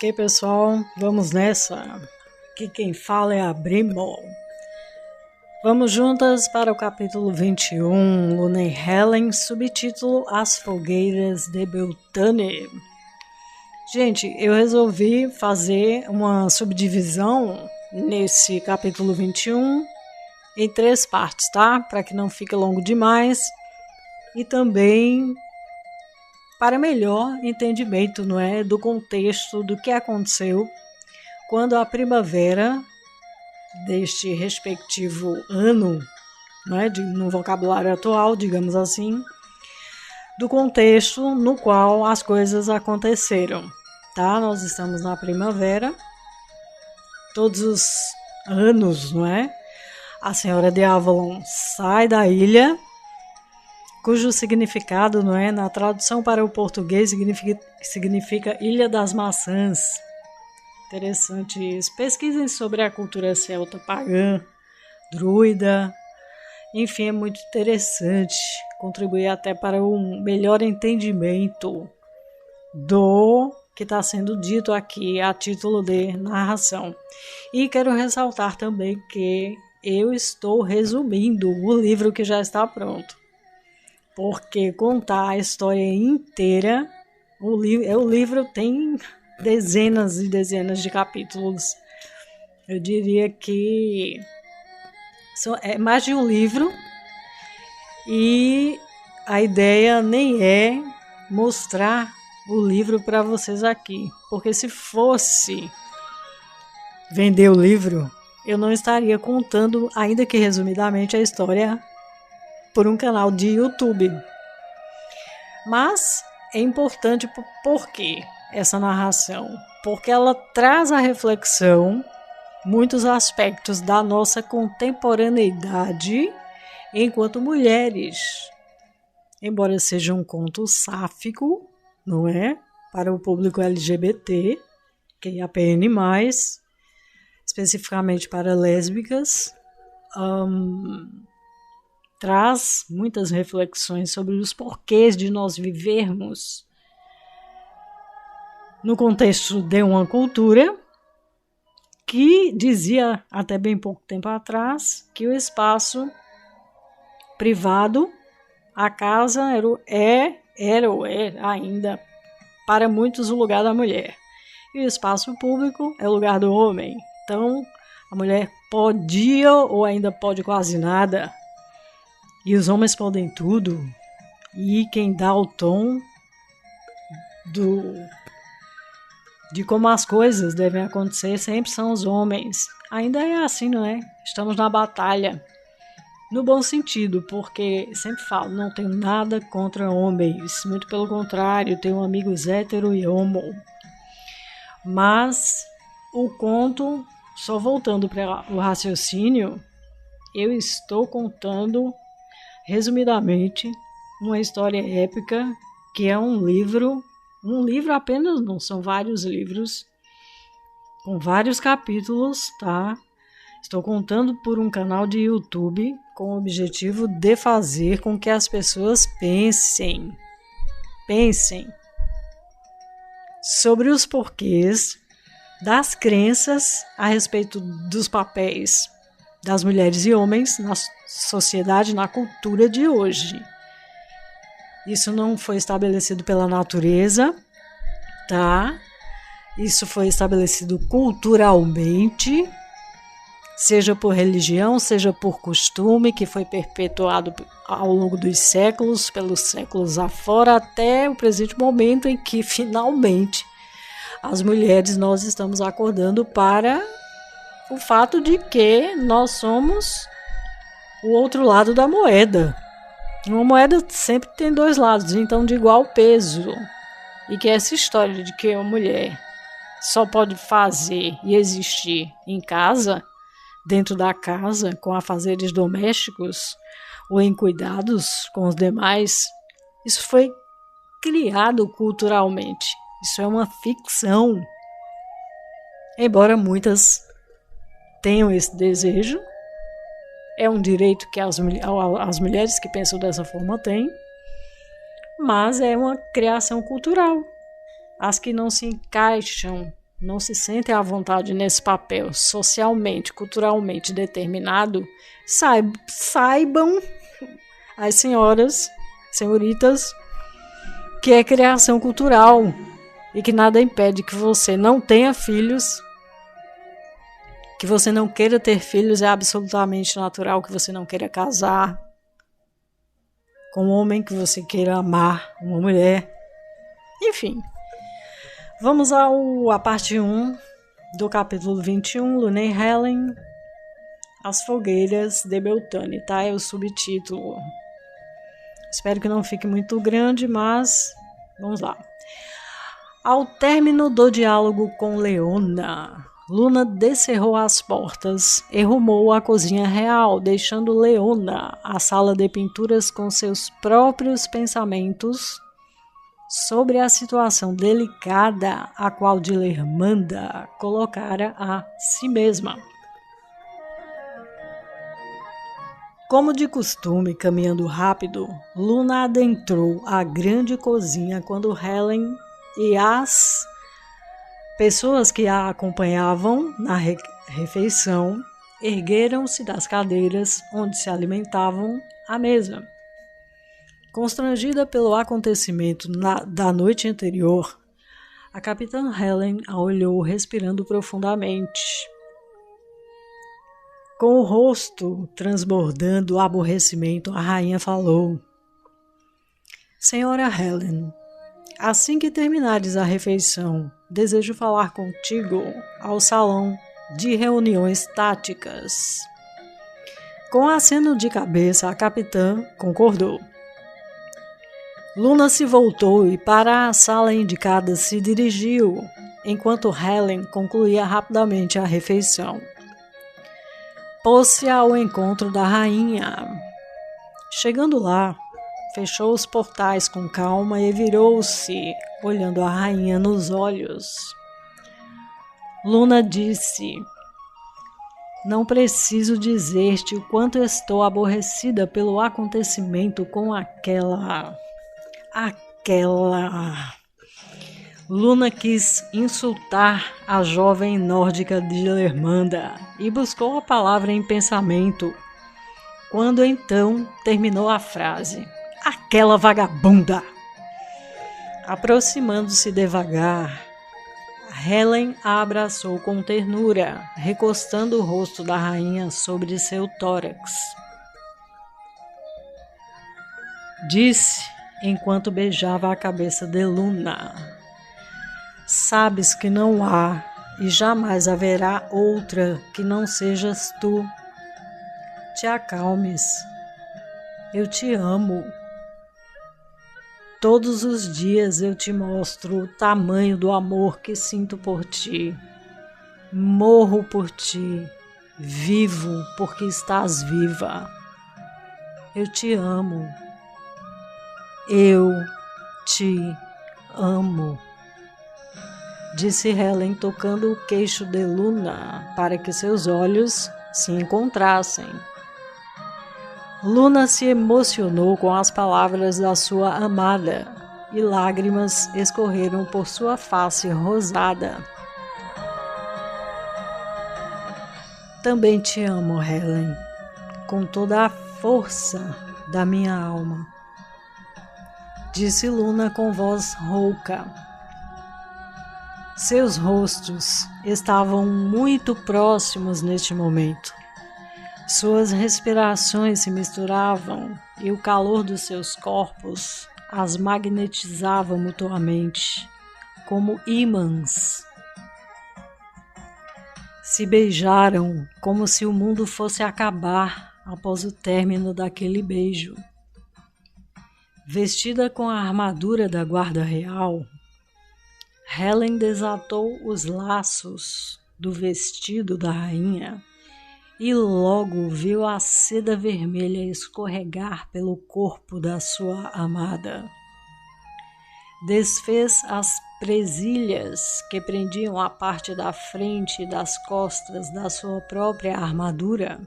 Ok, pessoal, vamos nessa. Aqui quem fala é a Brimo. Vamos juntas para o capítulo 21, Luna e Helen, subtítulo As Fogueiras de Beltane. Gente, eu resolvi fazer uma subdivisão nesse capítulo 21 em 3 partes, tá? Para que não fique longo demais e também para melhor entendimento, não é, do contexto do que aconteceu quando a primavera deste respectivo ano, não é, no vocabulário atual, digamos assim, do contexto no qual as coisas aconteceram, tá? Nós estamos na primavera, todos os anos, não é? A Senhora de Avalon sai da ilha, cujo significado, não é, na tradução para o português significa Ilha das Maçãs. Interessante isso. Pesquisem sobre a cultura celta pagã, druida, enfim, é muito interessante, contribuir até para um melhor entendimento do que está sendo dito aqui a título de narração. E quero ressaltar também que eu estou resumindo o livro que já está pronto, porque contar a história inteira, o livro tem dezenas e dezenas de capítulos. Eu diria que é mais de um livro e a ideia nem é mostrar o livro para vocês aqui, porque se fosse vender o livro, eu não estaria contando, ainda que resumidamente, a história por um canal de YouTube. Mas é importante por quê essa narração? Porque ela traz à reflexão muitos aspectos da nossa contemporaneidade enquanto mulheres. Embora seja um conto sáfico, não é? Para o público LGBT, QIAPN+, especificamente para lésbicas, traz muitas reflexões sobre os porquês de nós vivermos no contexto de uma cultura que dizia até bem pouco tempo atrás que o espaço privado, a casa, era ou é ainda para muitos o lugar da mulher. E o espaço público é o lugar do homem. Então, a mulher podia ou ainda pode quase nada. E os homens podem tudo. E quem dá o tom de como as coisas devem acontecer sempre são os homens. Ainda é assim, não é? Estamos na batalha. No bom sentido, porque sempre falo, não tenho nada contra homens. Muito pelo contrário, tenho amigos hétero e homo. Mas o conto, só voltando para o raciocínio, eu estou contando resumidamente uma história épica que é um livro apenas não, são vários livros com vários capítulos, tá? Estou contando por um canal de YouTube com o objetivo de fazer com que as pessoas pensem sobre os porquês das crenças a respeito dos papéis das mulheres e homens na sociedade, na cultura de hoje. Isso não foi estabelecido pela natureza, tá? Isso foi estabelecido culturalmente, seja por religião, seja por costume, que foi perpetuado ao longo dos séculos, pelos séculos afora, até o presente momento em que, finalmente, as mulheres, nós estamos acordando para o fato de que nós somos o outro lado da moeda. Uma moeda sempre tem 2 lados, então de igual peso. E que essa história de que a mulher só pode fazer e existir em casa, dentro da casa, com afazeres domésticos ou em cuidados com os demais, isso foi criado culturalmente. Isso é uma ficção. Embora muitas tenham esse desejo, é um direito que as mulheres que pensam dessa forma têm, mas é uma criação cultural. As que não se encaixam não se sentem à vontade nesse papel socialmente, culturalmente determinado, saibam as senhoritas, que é criação cultural e que nada impede que você não tenha filhos, que você não queira ter filhos, é absolutamente natural que você não queira casar com um homem, que você queira amar uma mulher, enfim. Vamos à parte 1 do capítulo 21, Luna e Helen, As Fogueiras de Beltane, tá? É o subtítulo. Espero que não fique muito grande, mas vamos lá. Ao término do diálogo com Leona, Luna descerrou as portas e rumou à cozinha real, deixando Leona a sala de pinturas com seus próprios pensamentos sobre a situação delicada a qual Dilermanda colocara a si mesma. Como de costume, caminhando rápido, Luna adentrou a grande cozinha quando Helen e as pessoas que a acompanhavam na refeição ergueram-se das cadeiras onde se alimentavam à mesa. Constrangida pelo acontecimento da noite anterior, a capitã Helen a olhou respirando profundamente. Com o rosto transbordando aborrecimento, a rainha falou: Senhora Helen, assim que terminares a refeição, desejo falar contigo ao salão de reuniões táticas. Com aceno de cabeça, a capitã concordou. Luna se voltou e para a sala indicada se dirigiu, enquanto Helen concluía rapidamente a refeição. Pôs-se ao encontro da rainha. Chegando lá, fechou os portais com calma e virou-se, olhando a rainha nos olhos. Luna disse: Não preciso dizer-te o quanto estou aborrecida pelo acontecimento com aquela... Luna quis insultar a jovem nórdica Dilermanda e buscou a palavra em pensamento, quando então terminou a frase: Aquela vagabunda! Aproximando-se devagar, Helen a abraçou com ternura, recostando o rosto da rainha sobre seu tórax. Disse, enquanto beijava a cabeça de Luna: Sabes que não há e jamais haverá outra que não sejas tu. Te acalmes. Eu te amo. Todos os dias eu te mostro o tamanho do amor que sinto por ti. Morro por ti, vivo porque estás viva. Eu te amo. Eu te amo, disse Helen, tocando o queixo de Luna para que seus olhos se encontrassem. Luna se emocionou com as palavras da sua amada e lágrimas escorreram por sua face rosada. Também te amo, Helen, com toda a força da minha alma, disse Luna com voz rouca. Seus rostos estavam muito próximos neste momento. Suas respirações se misturavam e o calor dos seus corpos as magnetizava mutuamente, como ímãs. Se beijaram como se o mundo fosse acabar após o término daquele beijo. Vestida com a armadura da guarda real, Helen desatou os laços do vestido da rainha e logo viu a seda vermelha escorregar pelo corpo da sua amada. Desfez as presilhas que prendiam a parte da frente e das costas da sua própria armadura,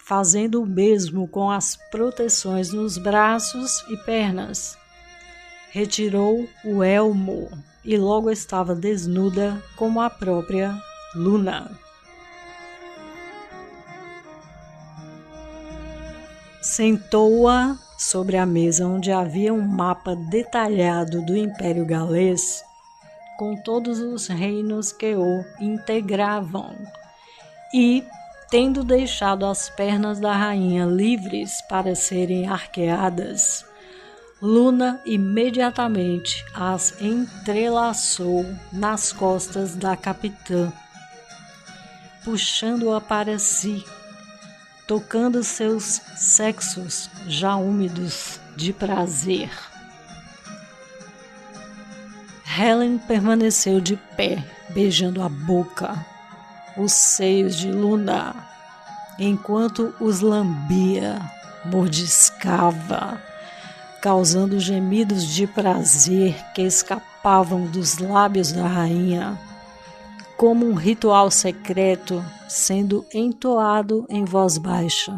fazendo o mesmo com as proteções nos braços e pernas. retirou o elmo e logo estava desnuda como a própria Luna. Sentou-a sobre a mesa onde havia um mapa detalhado do Império Galês, com todos os reinos que o integravam, e, tendo deixado as pernas da rainha livres para serem arqueadas, Luna imediatamente as entrelaçou nas costas da capitã, puxando-a para si, tocando seus sexos já úmidos de prazer. Helen permaneceu de pé, beijando a boca, os seios de Luna, enquanto os lambia, mordiscava, causando gemidos de prazer que escapavam dos lábios da rainha, como um ritual secreto sendo entoado em voz baixa.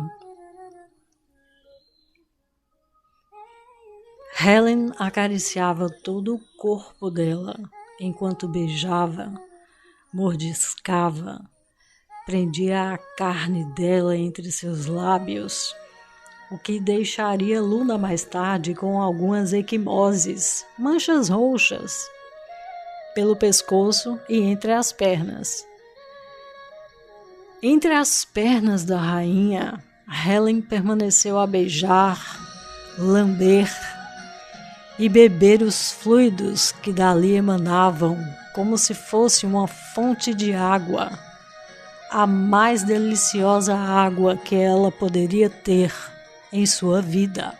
Helen acariciava todo o corpo dela, enquanto beijava, mordiscava, prendia a carne dela entre seus lábios, o que deixaria Luna mais tarde com algumas equimoses, manchas roxas, pelo pescoço e entre as pernas. Entre as pernas da rainha, Helen permaneceu a beijar, lamber e beber os fluidos que dali emanavam, como se fosse uma fonte de água, a mais deliciosa água que ela poderia ter em sua vida.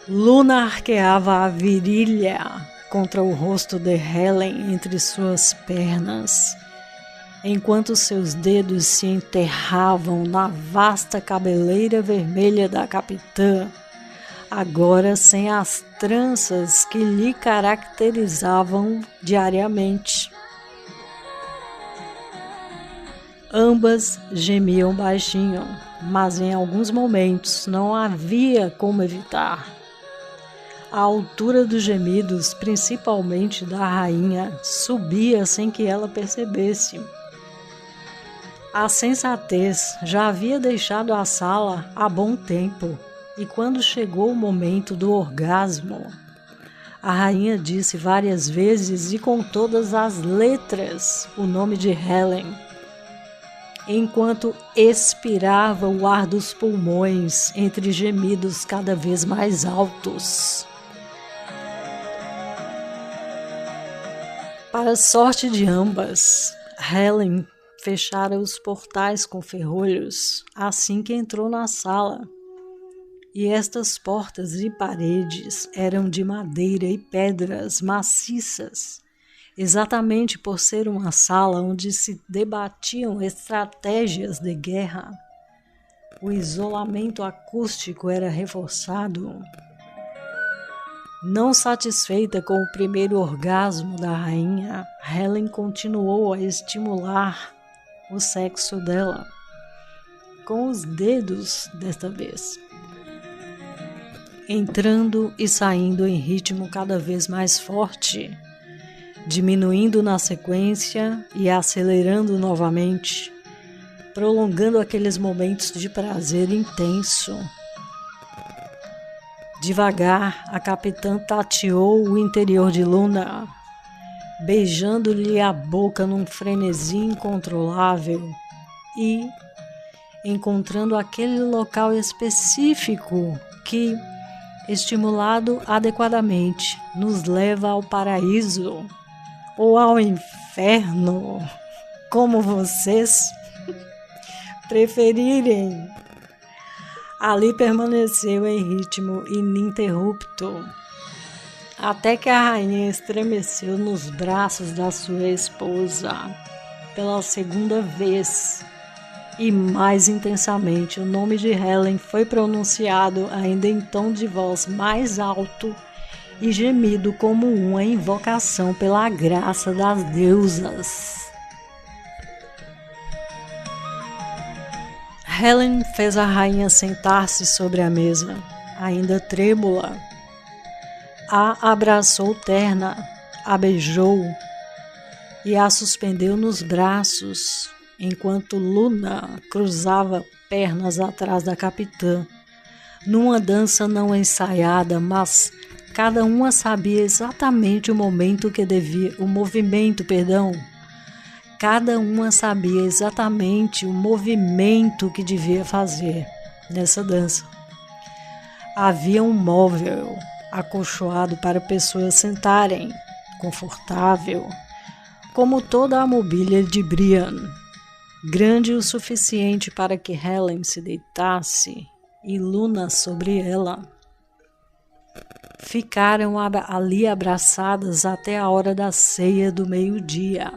Luna arqueava a virilha contra o rosto de Helen entre suas pernas, enquanto seus dedos se enterravam na vasta cabeleira vermelha da capitã, agora sem as tranças que lhe caracterizavam diariamente. Ambas gemiam baixinho, mas em alguns momentos não havia como evitar. A altura dos gemidos, principalmente da rainha, subia sem que ela percebesse. A sensatez já havia deixado a sala há bom tempo, e quando chegou o momento do orgasmo, a rainha disse várias vezes e com todas as letras o nome de Helen, enquanto expirava o ar dos pulmões entre gemidos cada vez mais altos. Para a sorte de ambas, Helen fechara os portais com ferrolhos assim que entrou na sala, e estas portas e paredes eram de madeira e pedras maciças, exatamente por ser uma sala onde se debatiam estratégias de guerra. O isolamento acústico era reforçado. Não satisfeita com o primeiro orgasmo da rainha, Helen continuou a estimular o sexo dela, com os dedos desta vez, entrando e saindo em ritmo cada vez mais forte, diminuindo na sequência e acelerando novamente, prolongando aqueles momentos de prazer intenso. Devagar, a capitã tateou o interior de Luna, beijando-lhe a boca num frenesi incontrolável e encontrando aquele local específico que, estimulado adequadamente, nos leva ao paraíso ou ao inferno, como vocês preferirem. Ali permaneceu em ritmo ininterrupto, até que a rainha estremeceu nos braços da sua esposa pela segunda vez, e mais intensamente o nome de Helen foi pronunciado ainda em tom de voz mais alto e gemido como uma invocação pela graça das deusas. Helen fez a rainha sentar-se sobre a mesa, ainda trêmula. A abraçou terna, a beijou e a suspendeu nos braços, enquanto Luna cruzava pernas atrás da capitã, numa dança não ensaiada, mas cada uma sabia exatamente o movimento Cada uma sabia exatamente o movimento que devia fazer nessa dança. Havia um móvel acolchoado para pessoas sentarem, confortável, como toda a mobília de Brian, grande o suficiente para que Helen se deitasse e Luna sobre ela. Ficaram ali abraçadas até a hora da ceia do meio-dia.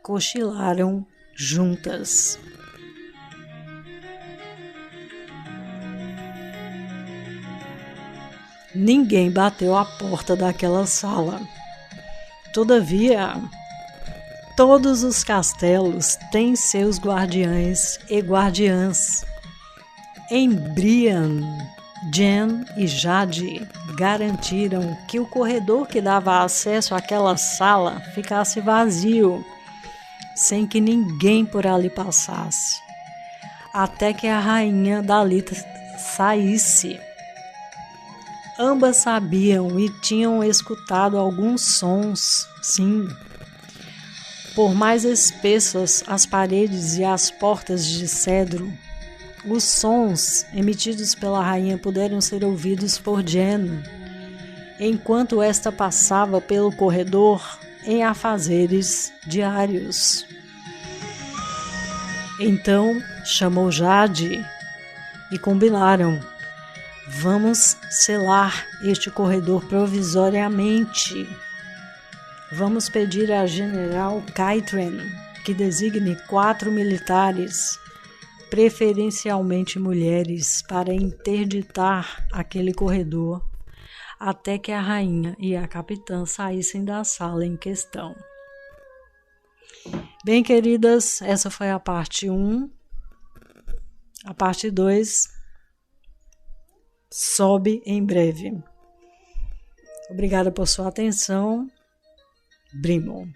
Cochilaram juntas. Ninguém bateu à porta daquela sala. Todavia, todos os castelos têm seus guardiães e guardiãs. Em Brian, Jen e Jade garantiram que o corredor que dava acesso àquela sala ficasse vazio, sem que ninguém por ali passasse, até que a rainha dali saísse. Ambas sabiam e tinham escutado alguns sons, sim. Por mais espessas as paredes e as portas de cedro, os sons emitidos pela rainha puderam ser ouvidos por Jen, enquanto esta passava pelo corredor em afazeres diários. Então chamou Jade e combinaram: vamos selar este corredor provisoriamente. Vamos pedir a General Caitlin que designe 4 militares, preferencialmente mulheres, para interditar aquele corredor até que a rainha e a capitã saíssem da sala em questão. Bem, queridas, essa foi a parte 1. A parte 2 sobe em breve. Obrigada por sua atenção. Brimo.